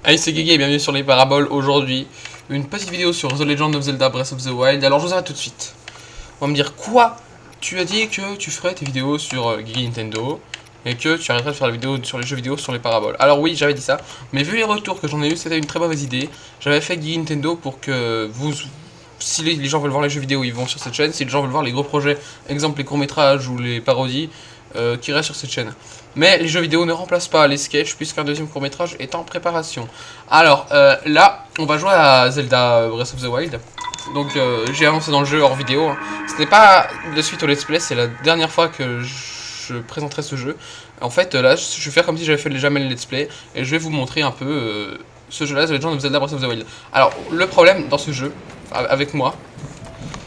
Hey, c'est Guigui et bienvenue sur les paraboles. Aujourd'hui, une petite vidéo sur The Legend of Zelda Breath of the Wild. Alors je vous arrête tout de suite. On va me dire quoi? Tu as dit que tu ferais tes vidéos sur Guigui Nintendo et que tu arrêterais de faire la vidéo sur les jeux vidéo sur les paraboles. Alors oui, j'avais dit ça, mais vu les retours que j'en ai eu, c'était une très mauvaise idée. J'avais fait Guigui Nintendo pour que vous... Si les gens veulent voir les jeux vidéo, ils vont sur cette chaîne. Si les gens veulent voir les gros projets, exemple les courts-métrages ou les parodies, qui restent sur cette chaîne. Mais les jeux vidéo ne remplacent pas les sketchs puisqu'un deuxième court-métrage est en préparation. Alors là, on va jouer à Zelda Breath of the Wild. Donc j'ai avancé dans le jeu hors vidéo. Hein. Ce n'est pas de suite au let's play, c'est la dernière fois que je présenterai ce jeu. En fait, là, je vais faire comme si j'avais fait jamais le let's play et je vais vous montrer un peu ce jeu-là, The Legend of Zelda Breath of the Wild. Alors, le problème dans ce jeu, avec moi,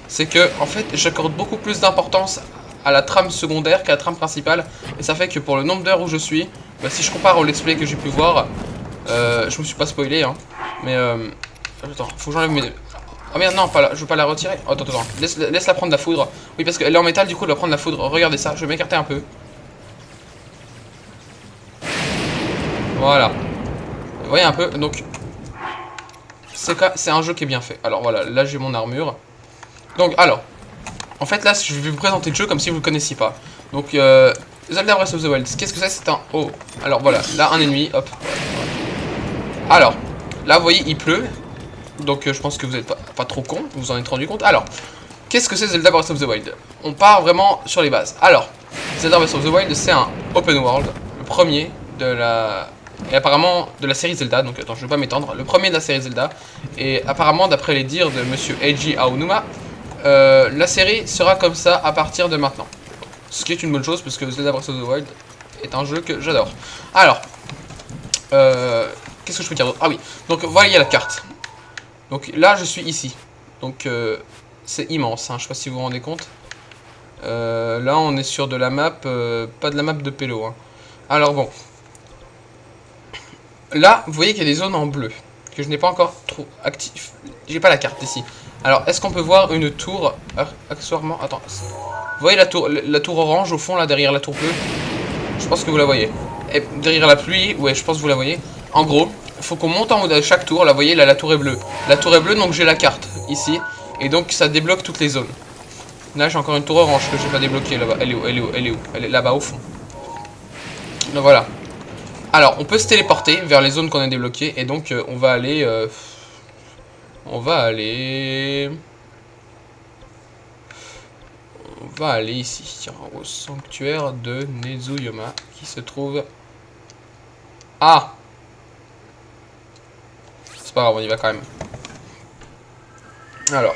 c'est que en fait, j'accorde beaucoup plus d'importance à la trame secondaire qu'à la trame principale. Et ça fait que pour le nombre d'heures où je suis, bah, si je compare au let's play que j'ai pu voir, je me suis pas spoilé, hein. Mais attends, faut que j'enlève mes... Ah merde, non, pas là, je veux pas la retirer. Oh, attends, laisse-la prendre la foudre. Oui, parce qu'elle est en métal, du coup, elle va prendre la foudre. Regardez ça, je vais m'écarter un peu. Voilà. Vous voyez un peu, donc... C'est un jeu qui est bien fait. Alors voilà, là j'ai mon armure. Donc, alors... En fait, là, je vais vous présenter le jeu comme si vous le connaissiez pas. Donc, Zelda Breath of the Wild, qu'est-ce que c'est? C'est un... Oh, alors voilà, là, un ennemi, hop. Alors, là, vous voyez, il pleut. Donc, je pense que vous n'êtes pas trop con, vous vous en êtes rendu compte. Alors, qu'est-ce que c'est Zelda Breath of the Wild? On part vraiment sur les bases. Alors, Zelda Breath of the Wild, c'est un open world, le premier de la... Et apparemment, de la série Zelda, donc attends, je vais pas m'étendre. Le premier de la série Zelda. Et apparemment, d'après les dires de monsieur Eiji Aonuma, la série sera comme ça à partir de maintenant. Ce qui est une bonne chose parce que Zelda Breath of the Wild est un jeu que j'adore. Alors, qu'est-ce que je peux dire d'autre? Ah oui, donc voilà, il y a la carte. Donc là, je suis ici. Donc c'est immense, hein, je sais pas si vous vous rendez compte. Là, on est sur de la map, pas de la map de Pélo. Hein. Alors bon. Là, vous voyez qu'il y a des zones en bleu que je n'ai pas encore trop actif. J'ai pas la carte ici. Alors, est-ce qu'on peut voir une tour accessoirement? Attends. Vous voyez la tour orange au fond, là, derrière la tour bleue? Je pense que vous la voyez. Et derrière la pluie, ouais, je pense que vous la voyez. En gros, il faut qu'on monte en haut de chaque tour. Là, vous voyez, là, la tour est bleue. La tour est bleue, donc j'ai la carte, ici. Et donc, ça débloque toutes les zones. Là, j'ai encore une tour orange que j'ai pas débloquée, là-bas. Elle est où? Elle est où? Elle est où? Elle est là-bas, au fond. Donc, voilà. Alors, on peut se téléporter vers les zones qu'on a débloquées. Et donc, on va aller... On va aller ici, au sanctuaire de Nezuyama, qui se trouve... Ah! C'est pas grave, on y va quand même. Alors.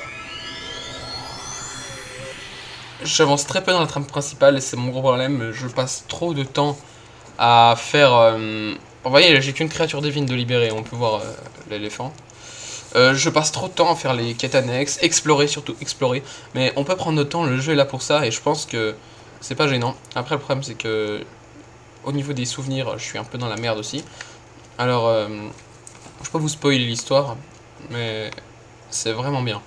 J'avance très peu dans la trame principale, et c'est mon gros problème. Je passe trop de temps à faire... Vous voyez, j'ai qu'une créature divine de libérer, on peut voir l'éléphant. Je passe trop de temps à faire les quêtes annexes, explorer, surtout explorer. Mais on peut prendre notre temps, le jeu est là pour ça, et je pense que c'est pas gênant. Après, le problème, c'est que au niveau des souvenirs, je suis un peu dans la merde aussi. Alors, je vais pas vous spoiler l'histoire, mais c'est vraiment bien.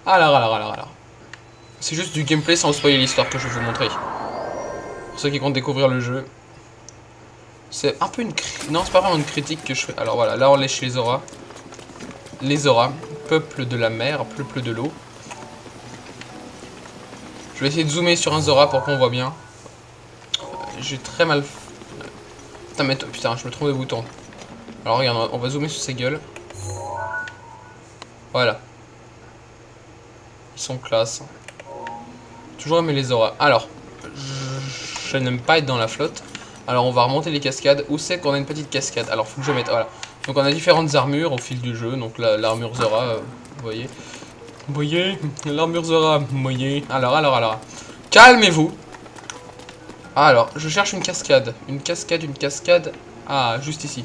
Alors. C'est juste du gameplay sans spoiler l'histoire que je vais vous montrer. Pour ceux qui comptent découvrir le jeu. C'est un peu une... Non, c'est pas vraiment une critique que je fais. Alors voilà, là on est chez les Zora. Les Zora, peuple de la mer, peuple de l'eau. Je vais essayer de zoomer sur un Zora pour qu'on voit bien. J'ai très mal... Putain, je me trompe de bouton. Alors regarde, on va zoomer sur ses gueules. Voilà. Ils sont classe. Toujours aimé les Zora. Alors, je n'aime pas être dans la flotte. Alors on va remonter les cascades. Où c'est qu'on a une petite cascade? Alors faut que je mette... Voilà. Donc on a différentes armures au fil du jeu. Donc l'armure Zora, vous voyez. Vous voyez, l'armure Zora, vous voyez. Alors. Calmez-vous. Alors, je cherche une cascade. Une cascade. Ah, juste ici.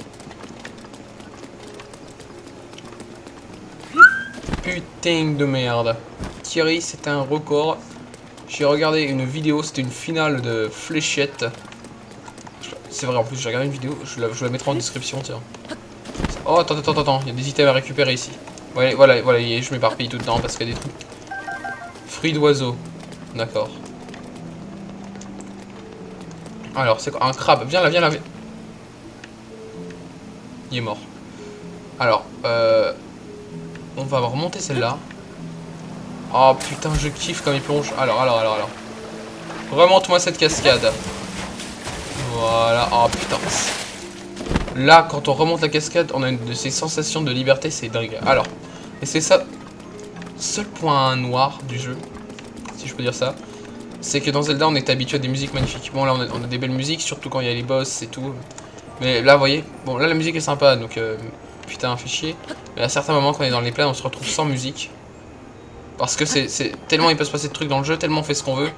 Putain de merde. Thierry, c'est un record. J'ai regardé une vidéo, c'était une finale de fléchette. C'est vrai, en plus, j'ai regardé une vidéo. Je la mettrai en description, tiens. Oh, attends. Il y a des items à récupérer ici. Voilà, je m'éparpille tout dedans parce qu'il y a des trucs. Fruits d'oiseaux. D'accord. Alors, c'est quoi? Un crabe. Viens là. Il est mort. Alors, on va remonter celle-là. Oh putain, je kiffe comme il plonge. Alors. Remonte-moi cette cascade. Voilà. Oh putain. Là, quand on remonte la cascade, on a une de ces sensations de liberté, c'est dingue. Alors, et c'est ça, seul point noir du jeu, si je peux dire ça, c'est que dans Zelda, on est habitué à des musiques magnifiques. Bon, là, on a des belles musiques, surtout quand il y a les boss et tout. Mais là, vous voyez, bon, là, la musique est sympa, donc, putain, fait chier. Mais à certains moments, quand on est dans les plaines, on se retrouve sans musique. Parce que c'est tellement il peut se passer de trucs dans le jeu, tellement on fait ce qu'on veut.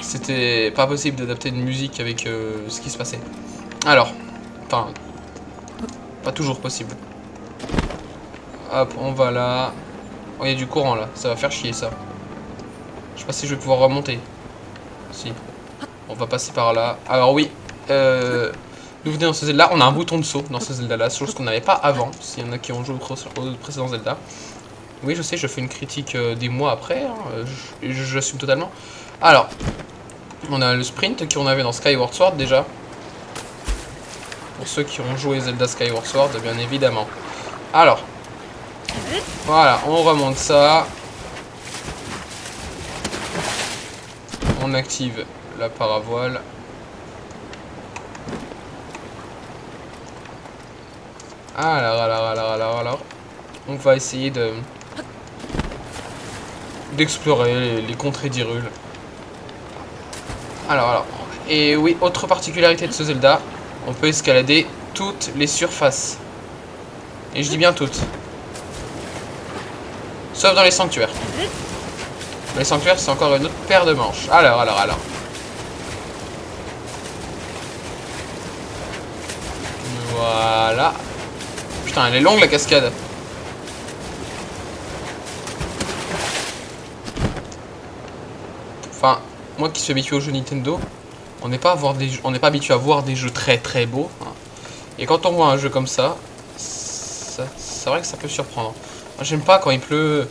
C'était pas possible d'adapter une musique avec ce qui se passait. Alors, enfin, pas toujours possible. Hop, on va là. Oh, il y a du courant là, ça va faire chier ça. Je sais pas si je vais pouvoir remonter. Si. On va passer par là. Alors oui, nous venons dans ce Zelda, on a un bouton de saut dans ce Zelda là, chose qu'on n'avait pas avant, s'il y en a qui ont joué au précédent Zelda. Oui, je sais, je fais une critique des mois après, hein, j'assume totalement. Alors, on a le sprint qu'on avait dans Skyward Sword déjà. Pour ceux qui ont joué Zelda Skyward Sword, bien évidemment. Alors, voilà, on remonte ça. On active la paravoile. Alors. On va essayer d'explorer les contrées d'Hyrule. Alors. Et oui, autre particularité de ce Zelda, on peut escalader toutes les surfaces. Et je dis bien toutes. Sauf dans les sanctuaires. Les sanctuaires, c'est encore une autre paire de manches. Alors. Voilà. Putain, elle est longue la cascade. Enfin, moi qui suis habitué aux jeux Nintendo, on n'est pas habitué à voir des jeux très très beaux. Hein. Et quand on voit un jeu comme ça, c'est vrai que ça peut surprendre. Moi j'aime pas quand il pleut.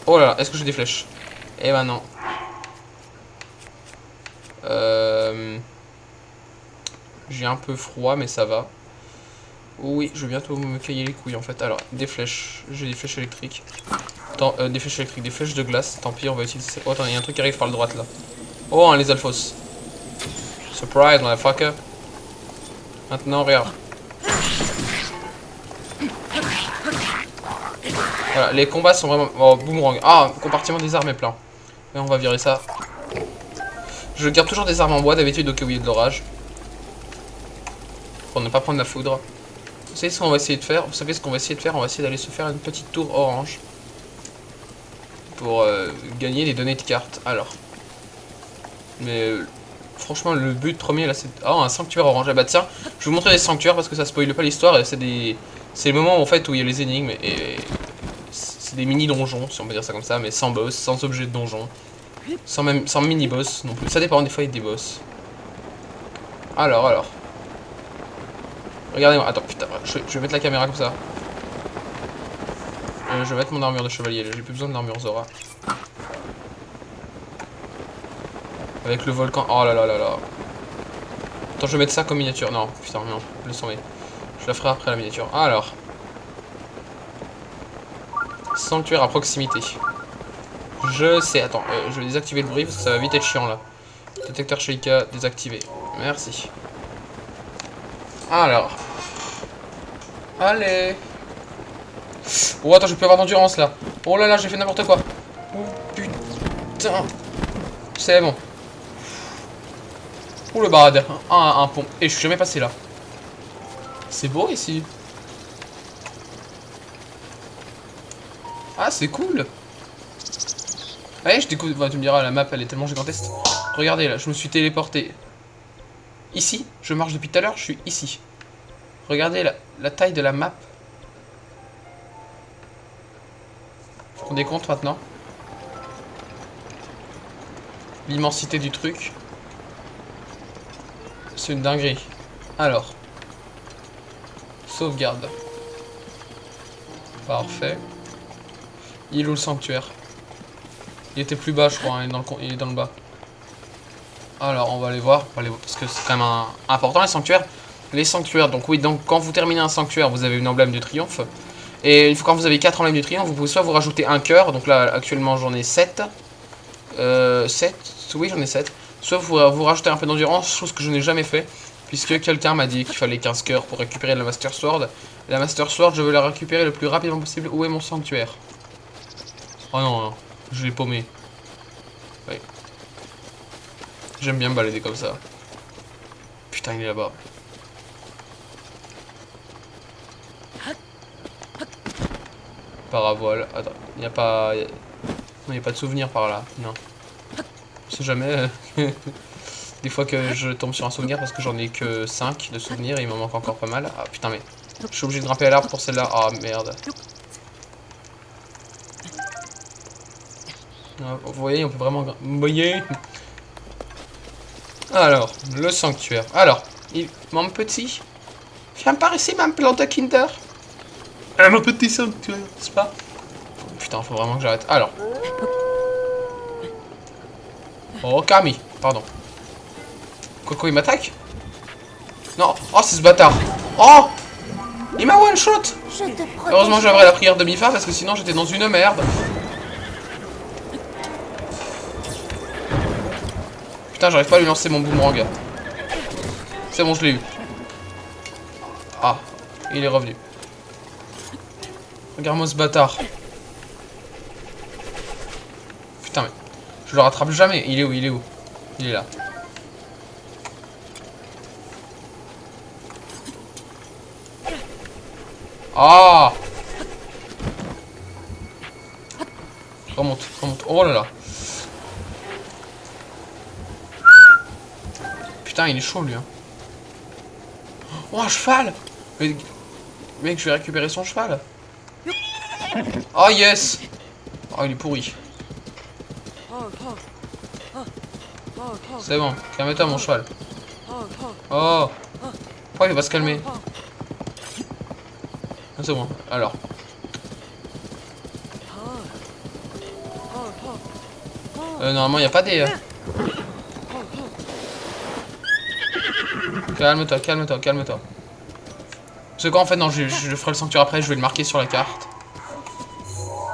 Oh là là, est-ce que j'ai des flèches? Eh ben non. J'ai un peu froid, mais ça va. Oui, je vais bientôt me cailler les couilles en fait. Alors, des flèches. J'ai des flèches électriques. Attends, des flèches électriques, des flèches de glace. Tant pis, on va utiliser. Oh, attends, il y a un truc qui arrive par la droite là. Oh, les alphos. Surprise, motherfucker. Maintenant, regarde. Voilà, les combats sont vraiment... Oh, boomerang. Ah, compartiment des armes est plein. Et on va virer ça. Je garde toujours des armes en bois d'habitude au cas où il y a de l'orage. Pour ne pas prendre la foudre. Vous savez ce qu'on va essayer de faire? Vous savez ce qu'on va essayer de faire? On va essayer d'aller se faire une petite tour orange. Pour gagner des données de cartes. Alors. Mais franchement, le but premier là, c'est... Oh, un sanctuaire orange. Ah bah tiens, je vais vous montrer les sanctuaires parce que ça spoile pas l'histoire. C'est des... C'est le moment en fait où il y a les énigmes et... C'est des mini-donjons, si on peut dire ça comme ça, mais sans boss, sans objet de donjon. Sans mini-boss non plus. Ça dépend, des fois il y a des boss. Alors. Regardez-moi. Attends, putain, je vais mettre la caméra comme ça. Je vais mettre mon armure de chevalier, j'ai plus besoin de l'armure Zora. Avec le volcan. Oh là. Attends, je vais mettre ça comme miniature. Non, putain, non, laisse tomber. Je la ferai après la miniature. Alors. Sanctuaire à proximité. Je sais, attends, je vais désactiver le bruit parce que ça va vite être chiant là. Détecteur Sheikah désactivé. Merci. Alors. Allez. Oh, attends, je peux avoir d'endurance là. Oh là là, j'ai fait n'importe quoi. Oh putain. C'est bon. Oh le barader. Un pont. Et je suis jamais passé là. C'est beau ici. Ah, c'est cool. Ouais, je découvre. Bah, tu me diras, la map elle est tellement gigantesque. Regardez là, je me suis téléporté. Ici, je marche depuis tout à l'heure, je suis ici. Regardez la taille de la map. Vous vous rendez compte maintenant? L'immensité du truc. C'est une dinguerie. Alors. Sauvegarde. Parfait. Il est où le sanctuaire? Il était plus bas, je crois, hein, il est dans le bas. Alors, on va aller voir, parce que c'est quand même important les sanctuaires. Les sanctuaires. Donc oui, donc quand vous terminez un sanctuaire, vous avez une emblème du triomphe. Et une fois quand vous avez 4 emblèmes du triomphe, vous pouvez soit vous rajouter un cœur. Donc là, actuellement, j'en ai 7. 7. Oui, j'en ai 7. Soit vous rajoutez un peu d'endurance, chose que je n'ai jamais fait. Puisque quelqu'un m'a dit qu'il fallait 15 cœurs pour récupérer la Master Sword. La Master Sword, je veux la récupérer le plus rapidement possible. Où est mon sanctuaire? Oh non, non, je l'ai paumé. Oui. J'aime bien me balader comme ça. Putain, il est là-bas. Paravoile. Attends, il n'y a pas... Non, il n'y a pas de souvenir par là. Non. Je sais jamais. Des fois que je tombe sur un souvenir parce que j'en ai que 5 de souvenirs et il m'en manque encore pas mal. Ah putain, mais je suis obligé de grimper à l'arbre pour celle-là. Ah merde. Ah, vous voyez, on peut vraiment... Vous voyez? Alors, le sanctuaire. Alors, mon petit... Viens par ici, ma plante de Kinder. Ah, mon petit sanctuaire, n'est-ce pas? Putain, faut vraiment que j'arrête. Alors. Oh, Kami, pardon. Coco, il m'attaque? Non. Oh, c'est ce bâtard. Oh! Il m'a one shot! Heureusement, j'avais la prière de Mifa parce que sinon j'étais dans une merde. Putain, j'arrive pas à lui lancer mon boomerang. C'est bon, je l'ai eu. Ah, il est revenu. Regarde-moi ce bâtard. Putain, mais je le rattrape jamais. Il est où? Il est où? Il est là. Ah! Remonte, remonte. Oh là là. Putain, il est chaud lui. Hein. Oh, un cheval! Mais, mec, je vais récupérer son cheval. Oh yes! Oh, il est pourri. C'est bon, calme-toi mon cheval. Oh! Pourquoi il va se calmer? Ah, c'est bon, alors. Normalement, il n'y a pas des... Calme-toi, calme-toi, calme-toi. C'est quoi en fait? Non, je ferai le sanctuaire après, je vais le marquer sur la carte.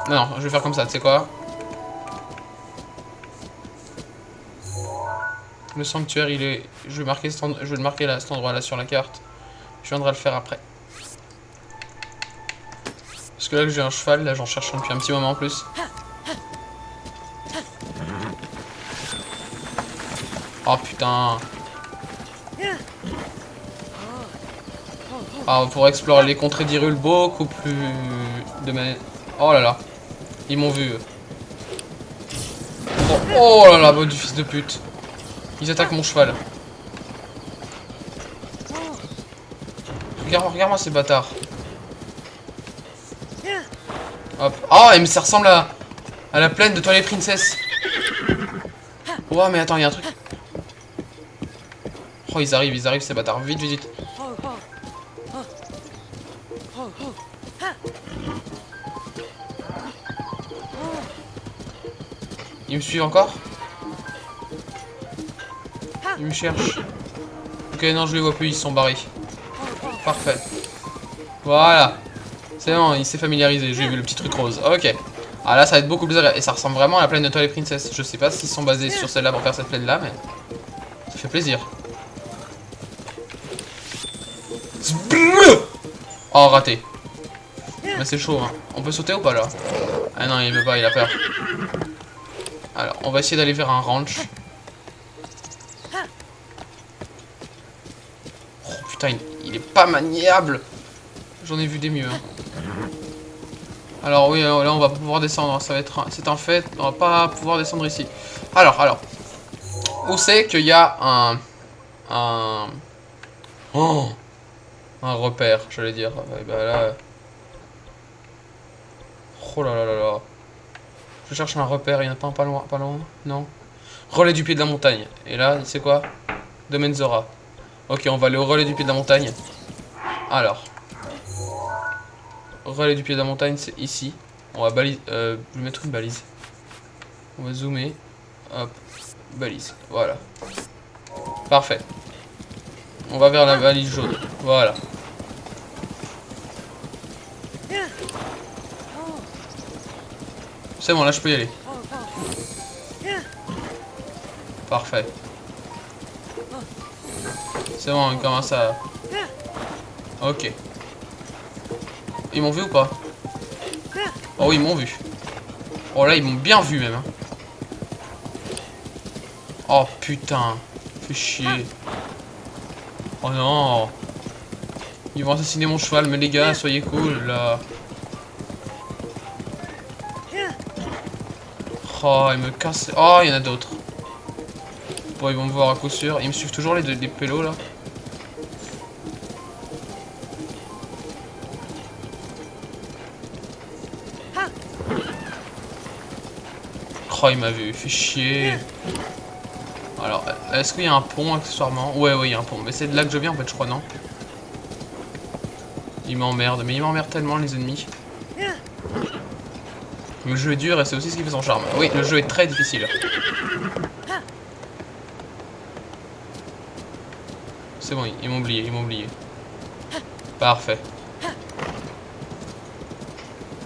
Non, non, je vais faire comme ça, tu sais quoi? Le sanctuaire, il est... Je vais marquer je vais le marquer là, cet endroit-là sur la carte. Je viendrai le faire après. Parce que là, j'ai un cheval, là, j'en cherche un depuis un petit moment en plus. Oh putain. Ah, on pourrait explorer les contrées d'Hyrule beaucoup plus... de manière... Oh là là. Ils m'ont vu. Oh, oh là là, du fils de pute. Ils attaquent mon cheval. Regarde-moi ces bâtards. Hop. Oh, mais ça ressemble à la plaine de Twilight Princess. Oh, mais attends, il y a un truc. Oh, ils arrivent ces bâtards. Vite, vite, vite. Ils me suivent encore? Ils me cherchent. Ok, non, je les vois plus, ils se sont barrés. Parfait. Voilà. C'est bon, il s'est familiarisé, j'ai vu le petit truc rose. Ok. Ah là, ça va être beaucoup plus agréable. Et ça ressemble vraiment à la plaine de Twilight Princess. Je sais pas s'ils sont basés sur celle-là pour faire cette plaine-là, mais... ça fait plaisir. Oh, raté. Mais c'est chaud, hein. On peut sauter ou pas, là? Ah non, il veut pas, il a peur. Alors, on va essayer d'aller vers un ranch. Oh, putain, il est pas maniable. J'en ai vu des mieux, hein. Alors oui, là on va pas pouvoir descendre, ça va être... C'est un fait, on va pas pouvoir descendre ici. Alors... Où c'est qu'il y a Oh, un repère, j'allais dire. Ouais, bah là... Oh là là là là. Je cherche un repère, il y en a pas un pas loin, non. Relais du pied de la montagne. Et là, c'est quoi? Domaine Zora. Ok, on va aller au relais du pied de la montagne. Alors... relais du pied de la montagne, c'est ici. On va baliser. Je vais mettre une balise. On va zoomer. Hop. Balise. Voilà. Parfait. On va vers la valise jaune. Voilà. C'est bon, là je peux y aller. Parfait. C'est bon, il commence à... Ok. Ils m'ont vu ou pas? Oh oui, ils m'ont vu. Oh là, ils m'ont bien vu même. Hein. Oh putain. Fais chier. Oh non. Ils vont assassiner mon cheval, mais les gars, soyez cool là. Oh, ils me cassent. Oh, il y en a d'autres. Bon, ils vont me voir à coup sûr. Ils me suivent toujours les pélos là. Oh, il m'a vu. Fait chier. Alors, est-ce qu'il y a un pont accessoirement? Ouais, il y a un pont. Mais c'est de là que je viens en fait, je crois, non? Ils m'emmerdent. Mais ils m'emmerdent tellement, les ennemis. Le jeu est dur et c'est aussi ce qui fait son charme. Oui, le jeu est très difficile. C'est bon, ils m'ont oublié, ils m'ont oublié. Parfait.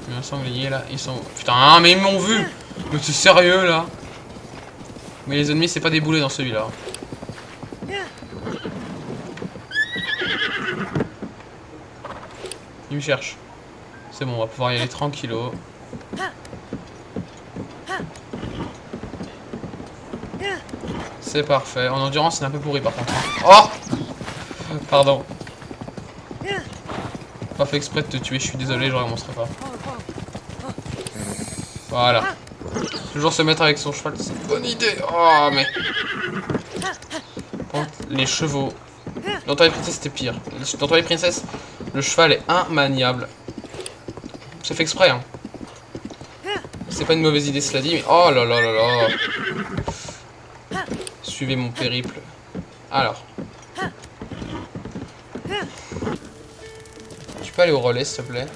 Il y a un sanglier là, ils sont... Putain, mais ils m'ont vu! Mais c'est sérieux là? Mais les ennemis, c'est pas des boulets dans celui-là. Ils me cherchent. C'est bon, on va pouvoir y aller tranquillo. C'est parfait. En endurance, c'est un peu pourri par contre. Oh! Pardon. Pas fait exprès de te tuer, je suis désolé, je remonterai pas. Voilà. Toujours se mettre avec son cheval, c'est une bonne idée. Oh, mais... Bon, les chevaux. Dans Twilight Princess, c'était pire. Dans Twilight Princess, le cheval est immaniable. C'est fait exprès, hein. C'est pas une mauvaise idée, cela dit, mais... Oh là là là là. Suivez mon périple. Alors. Tu peux aller au relais, s'il te plaît?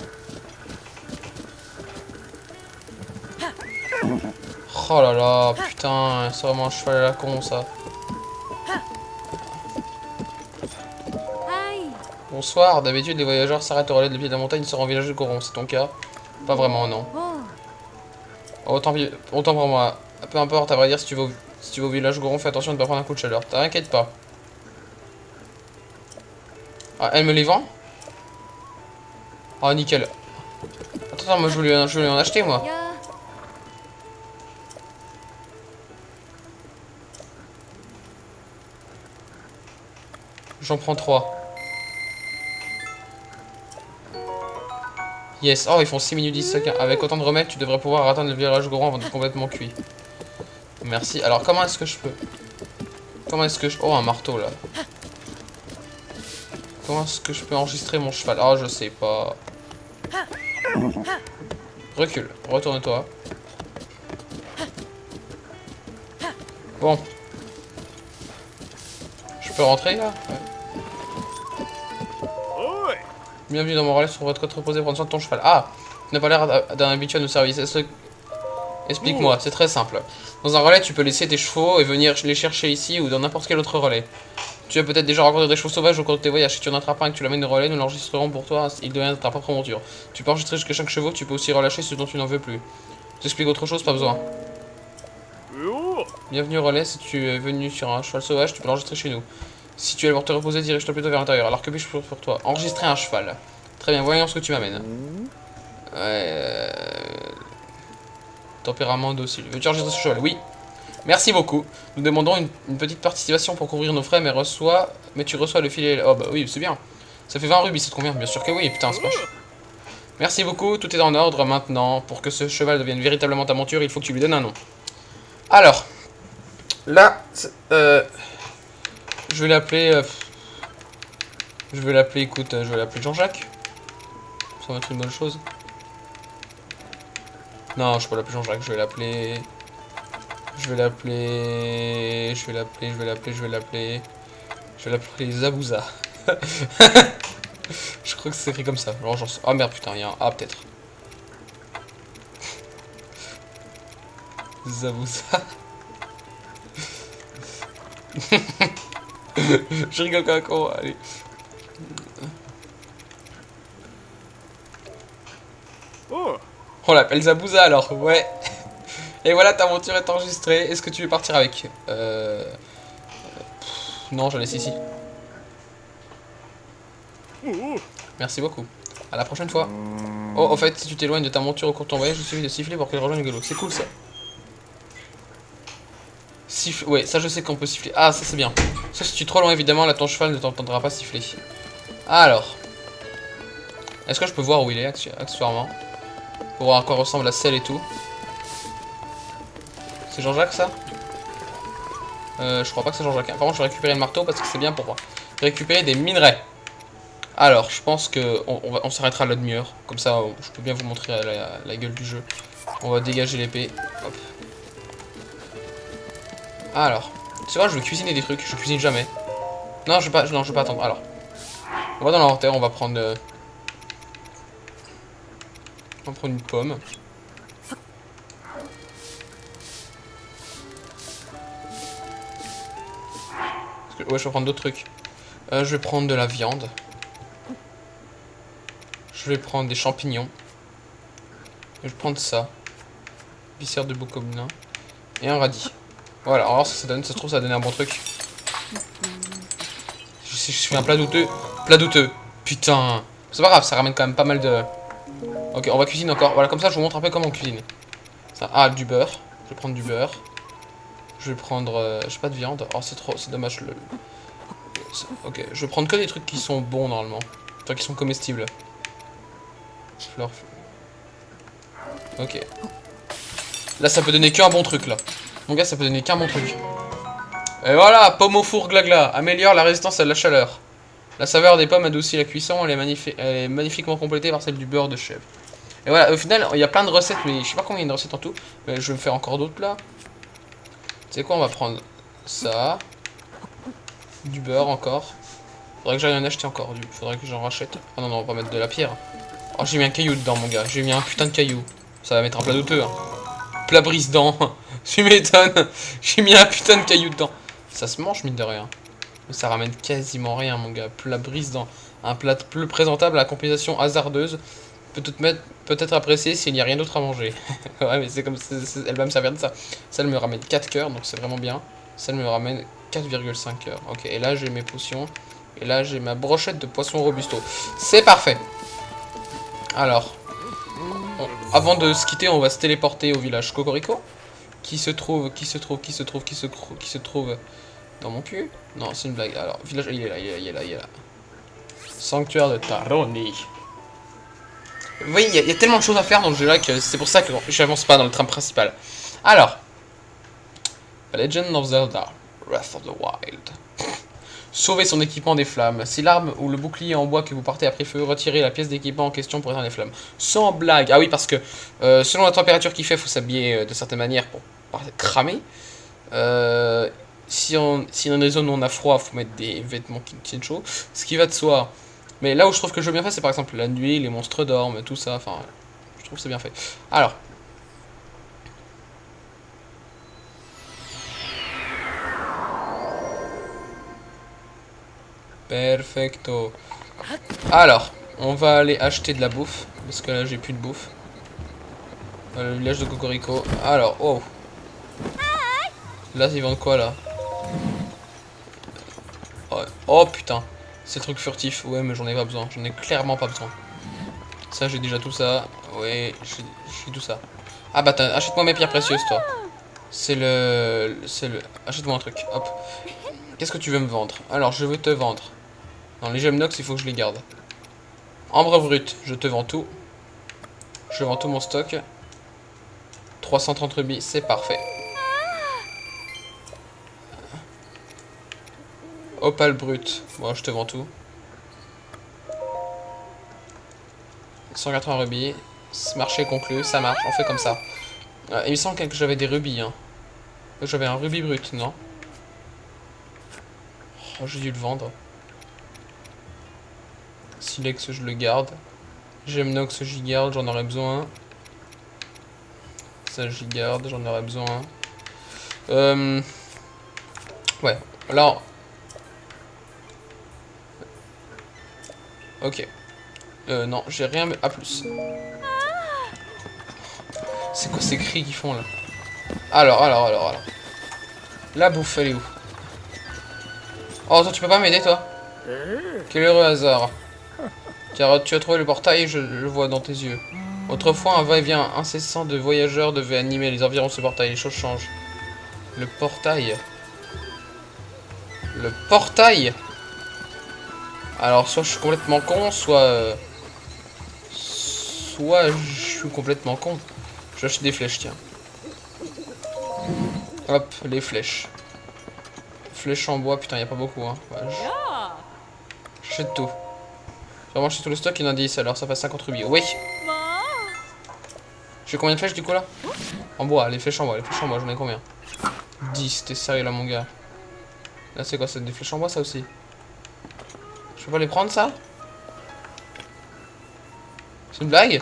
Oh là là, putain, c'est vraiment un cheval à la con, ça. Bonsoir, d'habitude les voyageurs s'arrêtent au relais de pied de la montagne sur un village de Goron, c'est ton cas? Pas vraiment, non. Autant pour moi. Peu importe, à vrai dire, si tu vas au village Goron, fais attention de ne pas prendre un coup de chaleur. T'inquiète pas. Ah, elle me les vend? Oh, nickel. Attends, moi je voulais en acheter, moi. J'en prends 3. Yes. Oh, ils font 6 minutes 10 secondes. Avec autant de remèdes, tu devrais pouvoir atteindre le village Goron avant d'être complètement cuit. Merci. Alors, comment est-ce que je peux... Comment est-ce que je... Oh, un marteau, là. Comment est-ce que je peux enregistrer mon cheval? Oh, je sais pas. Recule. Retourne-toi. Bon. Je peux rentrer, là? Ouais. Bienvenue dans mon relais sur votre côte reposée, prendre soin de ton cheval. Ah! Tu n'as pas l'air d'un habitué à nos services. Explique-moi, c'est très simple. Dans un relais, tu peux laisser tes chevaux et venir les chercher ici ou dans n'importe quel autre relais. Tu as peut-être déjà rencontré des chevaux sauvages au cours de tes voyages. Si tu en attrapes un et que tu l'amènes au relais, nous l'enregistrerons pour toi. Il devient ta propre monture. Tu peux enregistrer jusqu'à chaque chevaux, tu peux aussi relâcher ceux dont tu n'en veux plus. T'expliques autre chose, pas besoin. Bienvenue au relais, si tu es venu sur un cheval sauvage, tu peux l'enregistrer chez nous. Si tu es pour te reposer, dirige-toi plutôt vers l'intérieur. Alors que puis-je pour toi? Enregistrer un cheval. Très bien, voyons ce que tu m'amènes. Tempérament docile. Veux-tu enregistrer ce cheval? Oui. Merci beaucoup. Nous demandons une petite participation pour couvrir nos frais, mais tu reçois le filet. Oh bah oui, c'est bien. Ça fait 20 rubis, ça te convient? Bien sûr que oui, putain, c'est moche. Merci beaucoup, tout est en ordre maintenant. Pour que ce cheval devienne véritablement ta monture, il faut que tu lui donnes un nom. Alors, là, je vais l'appeler... écoute, je vais l'appeler Jean-Jacques. Ça va être une bonne chose. Non, je peux l'appeler Jean-Jacques, je vais l'appeler... Je vais l'appeler Zabouza. Je crois que c'est écrit comme ça. Genre, oh merde, putain, il y a un A peut-être. Zabouza. Je rigole comme un con, allez. On l'appelle Zabouza alors, ouais. Et voilà, ta monture est enregistrée. Est-ce que tu veux partir avec Non, je laisse ici. Merci beaucoup. À la prochaine fois. Oh, en fait, si tu t'éloignes de ta monture au cours de ton voyage, il suffit de siffler pour qu'elle rejoigne le galop. C'est cool ça. Siffle. Ouais, ça je sais qu'on peut siffler. Ah, ça c'est bien. Sauf si tu es trop loin, évidemment, là ton cheval ne t'entendra pas siffler. Alors. Est-ce que je peux voir où il est accessoirement? Pour voir à quoi ressemble la selle et tout. C'est Jean-Jacques ça? Je crois pas que c'est Jean-Jacques. Par contre, je vais récupérer le marteau parce que c'est bien pour récupérer des minerais. Alors, je pense que on s'arrêtera à la demi-heure. Comme ça, je peux bien vous montrer la gueule du jeu. On va dégager l'épée. Hop. Alors, c'est vrai, je vais cuisiner des trucs. Je cuisine jamais. Non, je vais pas attendre. Alors, on va dans l'inventaire. On va prendre une pomme. Ouais, je vais prendre d'autres trucs. Je vais prendre de la viande. Je vais prendre des champignons. Je vais prendre ça. Viscère de bokoblin. Et un radis. Voilà, alors ce que ça donne. Ça se trouve, ça va donner un bon truc. Je fais un plat douteux. Plat douteux. Putain. C'est pas grave, ça ramène quand même pas mal de... Ok, on va cuisiner encore. Voilà, comme ça, je vous montre un peu comment on cuisine. Ça, ah, du beurre. Je vais prendre du beurre. Je vais prendre... j'ai pas de viande. Oh, c'est dommage. Ok, je vais prendre que des trucs qui sont bons, normalement. Enfin, qui sont comestibles. Fleur. Ok. Là, ça peut donner qu'un bon truc, là. Mon gars, ça peut donner qu'un bon truc. Et voilà, pomme au four glagla. Améliore la résistance à la chaleur. La saveur des pommes adoucit la cuisson. Elle est magnifiquement complétée par celle du beurre de chèvre. Et voilà, au final, il y a plein de recettes, mais je sais pas combien il y a de recettes en tout. Mais je vais me faire encore d'autres, là. Tu sais quoi, on va prendre ça. Du beurre, encore. Faudrait que j'aille en acheter encore. Faudrait que j'en rachète. Ah non, non, on va mettre de la pierre. Oh, j'ai mis un caillou dedans, mon gars. J'ai mis un putain de caillou. Ça va mettre un plat douteux, hein. Plat brise-dents. Tu m'étonnes. J'ai mis un putain de caillou dedans. Ça se mange, mine de rien. Mais ça ramène quasiment rien, mon gars. Plat brise-dents. Un plat plus présentable à la compensation hasardeuse. Peut-être apprécié s'il n'y a rien d'autre à manger. Ouais, mais c'est comme... elle va me servir de ça. Ça, elle me ramène 4 cœurs, donc c'est vraiment bien. Ça, elle me ramène 4,5 cœurs. Ok, et là, j'ai mes potions. Et là, j'ai ma brochette de poisson robusto. C'est parfait. Alors, avant de se quitter, on va se téléporter au village Cocorico, qui se trouve dans mon cul. Non, c'est une blague. Alors, village, il est là. Sanctuaire de Taroni. Vous voyez, il y a tellement de choses à faire dans le jeu là que c'est pour ça que j'avance pas dans le train principal. Alors, The Legend of Zelda, Breath of the Wild. Sauvez son équipement des flammes. Si l'arme ou le bouclier en bois que vous portez a pris feu, retirez la pièce d'équipement en question pour éteindre les flammes. Sans blague. Ah oui, parce que selon la température qu'il fait, il faut s'habiller de certaines manières pour pas cramer. Si dans des zones où on a froid, il faut mettre des vêtements qui tiennent chaud. Ce qui va de soi. Mais là où je trouve que le jeu est bien fait, c'est par exemple la nuit, les monstres dorment, tout ça. Enfin, je trouve que c'est bien fait. Alors. Perfecto. Alors, on va aller acheter de la bouffe. Parce que là, j'ai plus de bouffe. Le village de Cocorico. Alors, oh. Là, ils vendent quoi, là? Ouais. Oh, putain. Ces trucs furtifs. Ouais, mais j'en ai pas besoin. J'en ai clairement pas besoin. Ça, j'ai déjà tout ça. Ouais, j'ai tout ça. Ah, bah, achète-moi mes pierres précieuses, toi. Achète-moi un truc. Hop. Qu'est-ce que tu veux me vendre? Alors, je veux te vendre. Non, les gemmes nox, il faut que je les garde. Ambre brut, je te vends tout. Je vends tout mon stock. 330 rubis, c'est parfait. Opale brut, moi je te vends tout. 180 rubis. Ce marché conclu, ça marche, on fait comme ça. Il me semble que j'avais des rubis. Hein. J'avais un rubis brut, non? Oh, j'ai dû le vendre. Silex, je le garde. Gemnox, j'y garde, j'en aurais besoin. Ça, j'y garde, j'en aurais besoin. Ouais, alors... Ok. Non, j'ai rien... à plus. C'est quoi ces cris qu'ils font là? Alors. La bouffe, elle est où? Oh, toi, tu peux pas m'aider, toi? Quel heureux hasard. Car tu as trouvé le portail, je le vois dans tes yeux. Autrefois, un va-et-vient incessant de voyageurs devait animer les environs de ce portail. Les choses changent. Le portail. Le portail. Alors, soit je suis complètement con, soit je suis complètement con. J'achète des flèches, tiens. Hop, les flèches. Flèches en bois, putain, y a pas beaucoup, hein. Ouais, j'achète tout. Vraiment, j'achète tout le stock, il y en a 10, alors ça fait 50 rubis. Oui. J'ai combien de flèches du coup là? En bois, les flèches en bois, j'en ai combien? 10, t'es sérieux là mon gars? Là c'est quoi, c'est des flèches en bois ça aussi? Je peux pas les prendre ça? C'est une blague?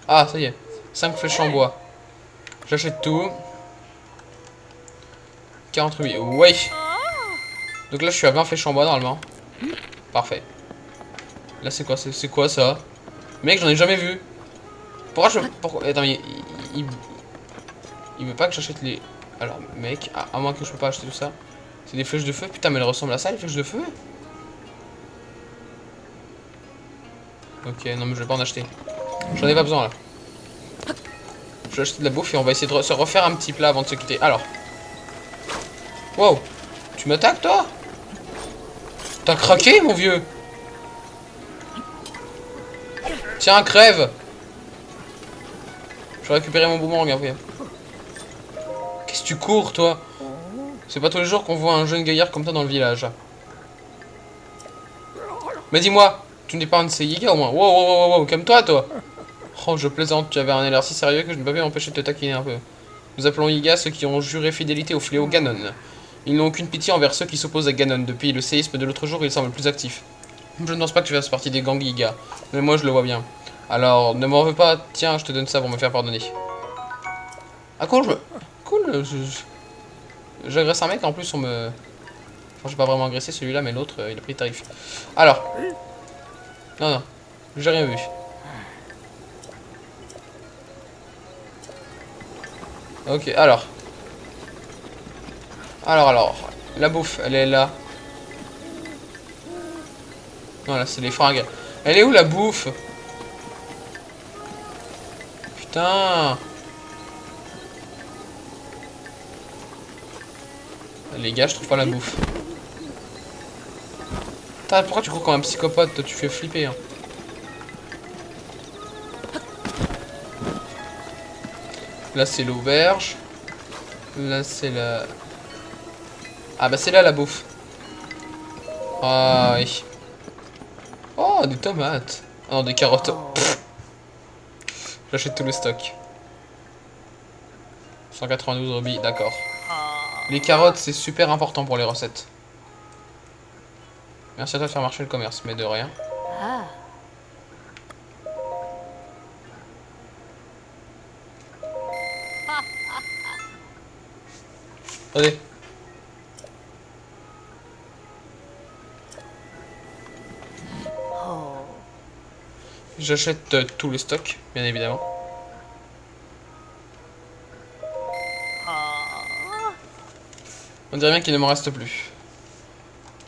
Ah ça y est, 5 flèches en bois. J'achète tout. 40 rubis, ouais. Donc là je suis à 20 flèches en bois normalement. Parfait. Là c'est quoi ça? Mec, j'en ai jamais vu. Pourquoi attends, il veut pas que j'achète les... Alors mec, à moins que je peux pas acheter tout ça. C'est des flèches de feu? Putain mais elles ressemblent à ça les flèches de feu? Ok, non mais je vais pas en acheter. J'en ai pas besoin là. Je vais acheter de la bouffe et on va essayer de se refaire un petit plat avant de se quitter. Alors. Wow. Tu m'attaques toi? T'as craqué mon vieux? Tiens, crève. Je vais récupérer mon boomerang après. Qu'est-ce que tu cours toi? C'est pas tous les jours qu'on voit un jeune gaillard comme ça dans le village. Mais dis-moi, tu n'es pas un de ces gigas au moins? Wow, calme-toi toi. Oh, je plaisante, tu avais un air si sérieux que je ne peux pas m'empêcher de te taquiner un peu. Nous appelons Yiga ceux qui ont juré fidélité au fléau Ganon. Ils n'ont aucune pitié envers ceux qui s'opposent à Ganon. Depuis le séisme de l'autre jour, ils semblent plus actifs. Je ne pense pas que tu fasses partie des gangs Yiga, mais moi je le vois bien. Alors, ne m'en veux pas, tiens, je te donne ça pour me faire pardonner. Ah cool, Cool, j'agresse un mec, en plus on me... Enfin, j'ai pas vraiment agressé celui-là, mais l'autre, il a pris le tarif. Alors. Non, j'ai rien vu. Ok, alors. La bouffe, elle est là. Non, là, c'est les fringues. Elle est où, la bouffe? Putain. Les gars, je trouve pas la bouffe. Putain, pourquoi tu cours comme un psychopathe? Toi, tu fais flipper, hein. Là, c'est l'auberge. Là, c'est la... Ah, bah, c'est là, la bouffe. Ah, oui. Oh, des tomates. Ah non, des carottes. J'achète tout le stock. 192 rubis, d'accord. Les carottes, c'est super important pour les recettes. Merci à toi de faire marcher le commerce, mais de rien. Attendez. J'achète tout le stock, bien évidemment. On dirait bien qu'il ne m'en reste plus.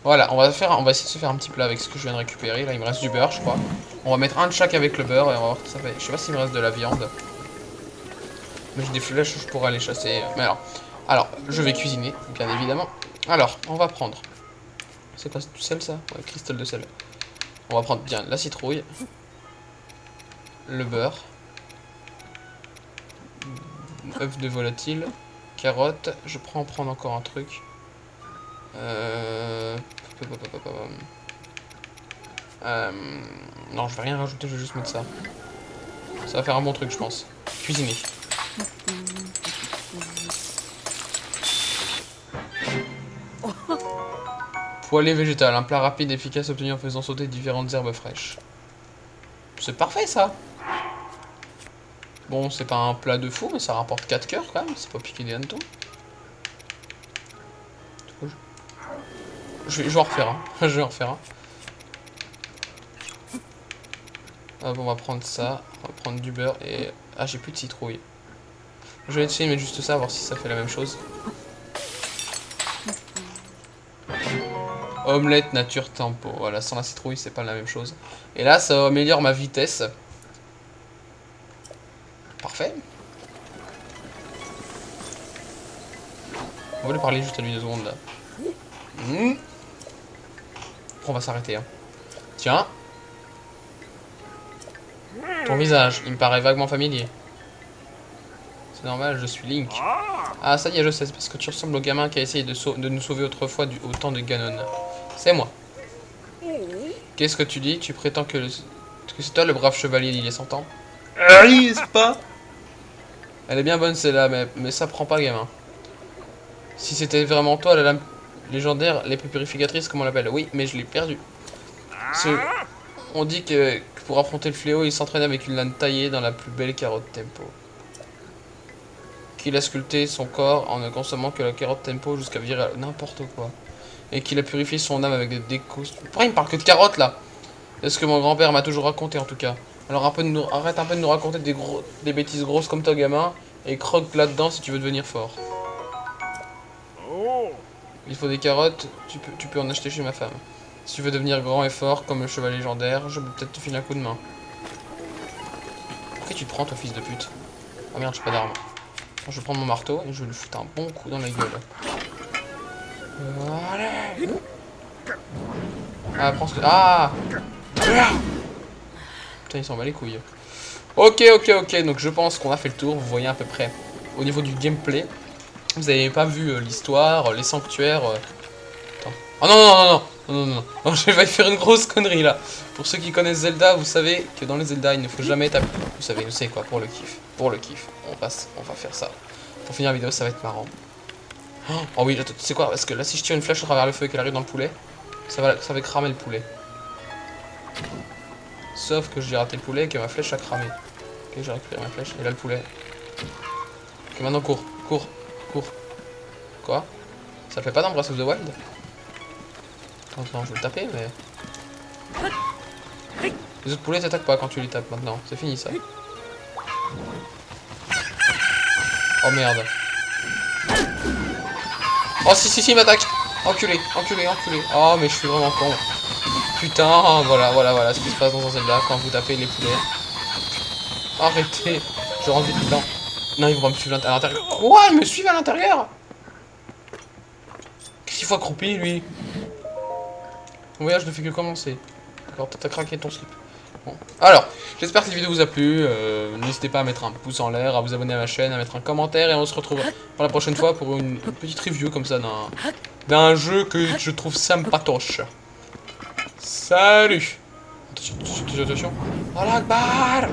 Voilà, on va essayer de se faire un petit plat avec ce que je viens de récupérer. Là, il me reste du beurre, je crois. On va mettre un de chaque avec le beurre et on va voir ce que ça fait. Je sais pas s'il me reste de la viande. Mais j'ai des flèches, je pourrais aller chasser. Mais alors, je vais cuisiner, bien évidemment. Alors, on va prendre... C'est quoi, du sel, ça? Ouais, cristal de sel. On va prendre bien la citrouille. Le beurre. œuf de volatile, carotte, je prends en prendre encore un truc. Non, je vais rien rajouter, je vais juste mettre ça. Ça va faire un bon truc, je pense. Cuisiner. Poêlée végétale, un plat rapide et efficace obtenu en faisant sauter différentes herbes fraîches. C'est parfait ça. Bon, c'est pas un plat de fou, mais ça rapporte 4 cœurs quand même, c'est pas piqué des hannetons. Je vais en refaire un. Je vais en refaire un. Hop, on va prendre ça. On va prendre du beurre et... Ah, j'ai plus de citrouille. Je vais essayer de mettre juste ça, voir si ça fait la même chose. Omelette nature tempo. Voilà, sans la citrouille, c'est pas la même chose. Et là, ça améliore ma vitesse. Parfait. On va lui parler juste à lui 2 secondes là. On va s'arrêter. Hein. Tiens. Ton visage, il me paraît vaguement familier. C'est normal, je suis Link. Ah, ça y est, je sais, c'est parce que tu ressembles au gamin qui a essayé de nous sauver autrefois au temps de Ganon. C'est moi. Qu'est-ce que tu dis? Tu prétends que c'est toi le brave chevalier d'il y a 100 ans? Oui, c'est pas. Elle est bien bonne celle-là, mais ça prend pas, gamin. Si c'était vraiment toi, la lame légendaire, l'épée purificatrice, comme on l'appelle. Oui, mais je l'ai perdue. On dit que pour affronter le fléau, il s'entraînait avec une lame taillée dans la plus belle carotte tempo. Qu'il a sculpté son corps en ne consommant que la carotte tempo jusqu'à virer n'importe quoi. Et qu'il a purifié son âme avec des décos. Pourquoi il me parle que de carottes là? C'est ce que mon grand-père m'a toujours raconté en tout cas. Alors arrête un peu de nous raconter des bêtises grosses comme toi gamin et croque là-dedans si tu veux devenir fort. Il faut des carottes, tu peux en acheter chez ma femme. Si tu veux devenir grand et fort comme le cheval légendaire, je peux peut-être te filer un coup de main. Pourquoi tu te prends toi fils de pute? Ah merde, j'ai pas d'arme. Je vais prendre mon marteau et je vais lui foutre un bon coup dans la gueule. Voilà. Ah, prends ce que... Ah. Putain, il s'en bat les couilles. Ok, donc je pense qu'on a fait le tour, vous voyez à peu près. Au niveau du gameplay, vous avez pas vu l'histoire, les sanctuaires... Attends. Oh non, je vais faire une grosse connerie là. Pour ceux qui connaissent Zelda, vous savez que dans les Zelda, il ne faut jamais taper... Vous savez quoi, pour le kiff. On va faire ça. Pour finir la vidéo, ça va être marrant. Oh oui, tu sais quoi, parce que là, si je tire une flèche à travers le feu et qu'elle arrive dans le poulet, ça va cramer le poulet. Sauf que j'ai raté le poulet et que ma flèche a cramé. Ok, j'ai récupéré ma flèche, et là le poulet. Ok, maintenant cours. Quoi? Ça le fait pas dans Breath of the Wild? Attends, je vais le taper, mais... Les autres poulets t'attaquent pas quand tu les tapes maintenant, c'est fini ça. Oh merde. Oh si, il m'attaque. Enculé. Oh mais je suis vraiment con. Putain, voilà ce qui se passe dans un Zelda quand vous tapez les poulets. Arrêtez. Je rentre vite dedans. Non, ils vont pas me suivre à l'intérieur. Quoi? Ils me suivent à l'intérieur? Qu'est-ce qu'il faut accroupi, lui? Mon voyage ne fait que commencer. D'accord, t'as craqué ton slip. Bon. Alors, j'espère que cette vidéo vous a plu. N'hésitez pas à mettre un pouce en l'air, à vous abonner à ma chaîne, à mettre un commentaire. Et on se retrouve pour la prochaine fois pour une petite review comme ça d'un jeu que je trouve sympatoche. Salut! Attention. Allah Akbar!